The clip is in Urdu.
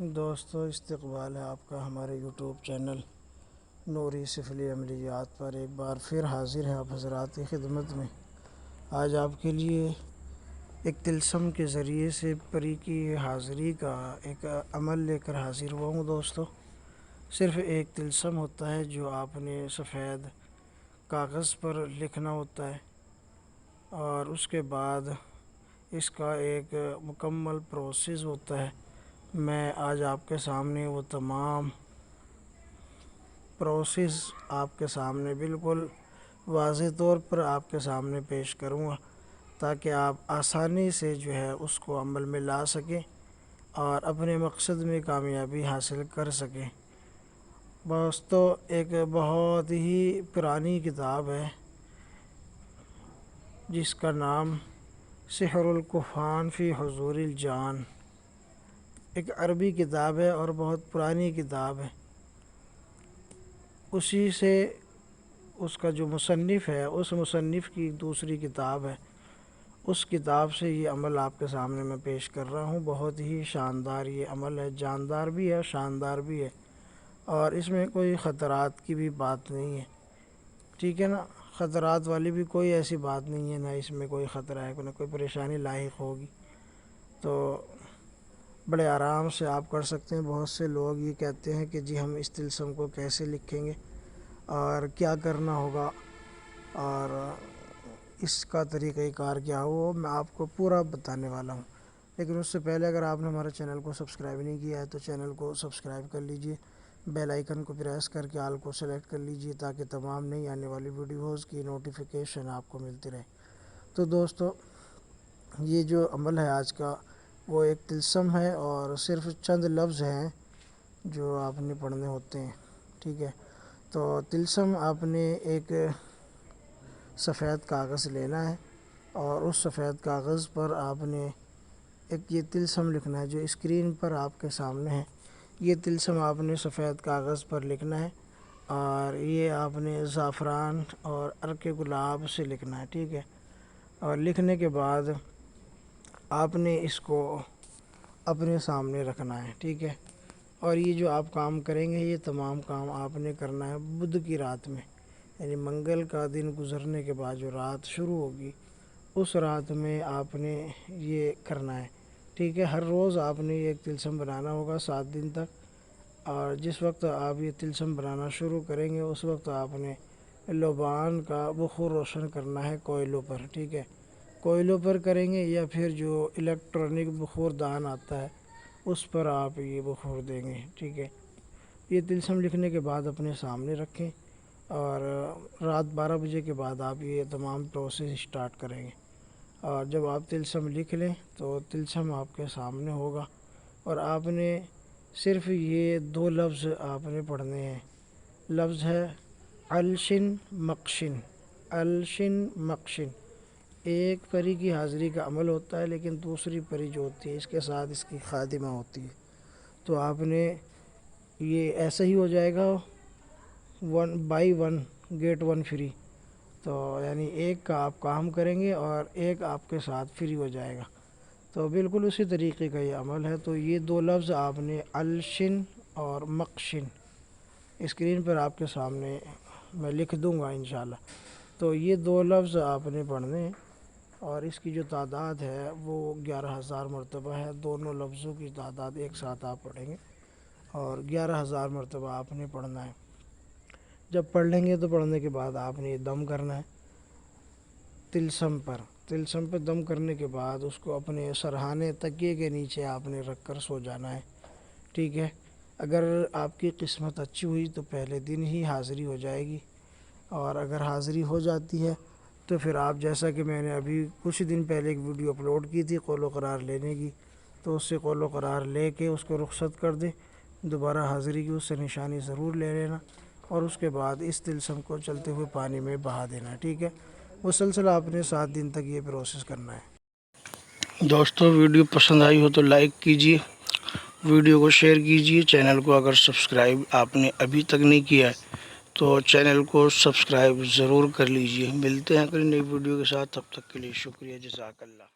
دوستو استقبال ہے آپ کا ہمارے یوٹیوب چینل نوری سفلی عملیات پر۔ ایک بار پھر حاضر ہے آپ حضرات کی خدمت میں۔ آج آپ کے لیے ایک طلسم کے ذریعے سے پری کی حاضری کا ایک عمل لے کر حاضر ہوا ہوں دوستو۔ صرف ایک طلسم ہوتا ہے جو آپ نے سفید کاغذ پر لکھنا ہوتا ہے، اور اس کے بعد اس کا ایک مکمل پروسیس ہوتا ہے۔ میں آج آپ کے سامنے وہ تمام پروسیس آپ کے سامنے بالکل واضح طور پر آپ کے سامنے پیش کروں گا، تاکہ آپ آسانی سے جو ہے اس کو عمل میں لا سکیں اور اپنے مقصد میں کامیابی حاصل کر سکیں۔ دوستو ایک بہت ہی پرانی کتاب ہے جس کا نام سحر الکہان فی حضور الجان، ایک عربی کتاب ہے اور بہت پرانی کتاب ہے۔ اسی سے اس کا جو مصنف ہے اس مصنف کی دوسری کتاب ہے، اس کتاب سے یہ عمل آپ کے سامنے میں پیش کر رہا ہوں۔ بہت ہی شاندار یہ عمل ہے، جاندار بھی ہے، شاندار بھی ہے، اور اس میں کوئی خطرات کی بھی بات نہیں ہے، ٹھیک ہے نا۔ خطرات والی بھی کوئی ایسی بات نہیں ہے، نہ اس میں کوئی خطرہ ہے، نہ کوئی پریشانی لاحق ہوگی، تو بڑے آرام سے آپ کر سکتے ہیں۔ بہت سے لوگ یہ کہتے ہیں کہ جی ہم اس طلسم کو کیسے لکھیں گے اور کیا کرنا ہوگا اور اس کا طریقہ کار کیا ہو، میں آپ کو پورا بتانے والا ہوں۔ لیکن اس سے پہلے اگر آپ نے ہمارے چینل کو سبسکرائب نہیں کیا ہے تو چینل کو سبسکرائب کر لیجئے، بیل آئیکن کو پریس کر کے آل کو سلیکٹ کر لیجئے، تاکہ تمام نئی آنے والی ویڈیوز کی نوٹیفیکیشن آپ کو ملتی رہے۔ تو دوستو یہ جو عمل ہے آج کا، وہ ایک طلسم ہے اور صرف چند لفظ ہیں جو آپ نے پڑھنے ہوتے ہیں، ٹھیک ہے۔ تو طلسم آپ نے ایک سفید کاغذ لینا ہے، اور اس سفید کاغذ پر آپ نے ایک یہ طلسم لکھنا ہے جو اسکرین پر آپ کے سامنے ہے۔ یہ طلسم آپ نے سفید کاغذ پر لکھنا ہے، اور یہ آپ نے زعفران اور عرق گلاب سے لکھنا ہے، ٹھیک ہے۔ اور لکھنے کے بعد آپ نے اس کو اپنے سامنے رکھنا ہے، ٹھیک ہے۔ اور یہ جو آپ کام کریں گے، یہ تمام کام آپ نے کرنا ہے بدھ کی رات میں، یعنی منگل کا دن گزرنے کے بعد جو رات شروع ہوگی اس رات میں آپ نے یہ کرنا ہے، ٹھیک ہے۔ ہر روز آپ نے ایک طلسم بنانا ہوگا 7 دن تک، اور جس وقت آپ یہ طلسم بنانا شروع کریں گے اس وقت آپ نے لوبان کا بخور روشن کرنا ہے کوئلوں پر، ٹھیک ہے۔ کوئلوں پر کریں گے یا پھر جو الیکٹرانک بخور دان آتا ہے اس پر آپ یہ بخور دیں گے، ٹھیک ہے۔ یہ طلسم لکھنے کے بعد اپنے سامنے رکھیں، اور رات 12 بجے کے بعد آپ یہ تمام پروسیس سٹارٹ کریں گے۔ اور جب آپ طلسم لکھ لیں تو طلسم آپ کے سامنے ہوگا، اور آپ نے صرف یہ 2 لفظ آپ نے پڑھنے ہیں۔ لفظ ہے الشن مقشن، الشن مقشن۔ ایک پری کی حاضری کا عمل ہوتا ہے، لیکن دوسری پری جو ہوتی ہے اس کے ساتھ اس کی خادمہ ہوتی ہے، تو آپ نے یہ ایسا ہی ہو جائے گا 1 بائی 1 گیٹ 1 فری، تو یعنی ایک کا آپ کام کریں گے اور ایک آپ کے ساتھ فری ہو جائے گا، تو بالکل اسی طریقے کا یہ عمل ہے۔ تو یہ 2 لفظ آپ نے الشن اور مقشن اسکرین پر آپ کے سامنے میں لکھ دوں گا انشاءاللہ، تو یہ 2 لفظ آپ نے پڑھنے ہیں، اور اس کی جو تعداد ہے وہ 11,000 مرتبہ ہے۔ دونوں لفظوں کی تعداد ایک ساتھ آپ پڑھیں گے اور 11,000 مرتبہ آپ نے پڑھنا ہے۔ جب پڑھ لیں گے تو پڑھنے کے بعد آپ نے دم کرنا ہے طلسم پر۔ طلسم پہ دم کرنے کے بعد اس کو اپنے سرہانے تکیے کے نیچے آپ نے رکھ کر سو جانا ہے، ٹھیک ہے۔ اگر آپ کی قسمت اچھی ہوئی تو پہلے دن ہی حاضری ہو جائے گی، اور اگر حاضری ہو جاتی ہے تو پھر آپ جیسا کہ میں نے ابھی کچھ دن پہلے ایک ویڈیو اپلوڈ کی تھی قول و قرار لینے کی، تو اس سے قول و قرار لے کے اس کو رخصت کر دیں، دوبارہ حاضری کی اس سے نشانی ضرور لے لینا، اور اس کے بعد اس طلسم کو چلتے ہوئے پانی میں بہا دینا، ٹھیک ہے۔ مسلسل آپ نے 7 دن تک یہ پروسیس کرنا ہے۔ دوستو ویڈیو پسند آئی ہو تو لائک کیجئے، ویڈیو کو شیئر کیجئے، چینل کو اگر سبسکرائب آپ نے ابھی تک نہیں کیا ہے تو چینل کو سبسکرائب ضرور کر لیجئے۔ ملتے ہیں کوئی نئی ویڈیو کے ساتھ، تب تک کے لیے شکریہ، جزاک اللہ۔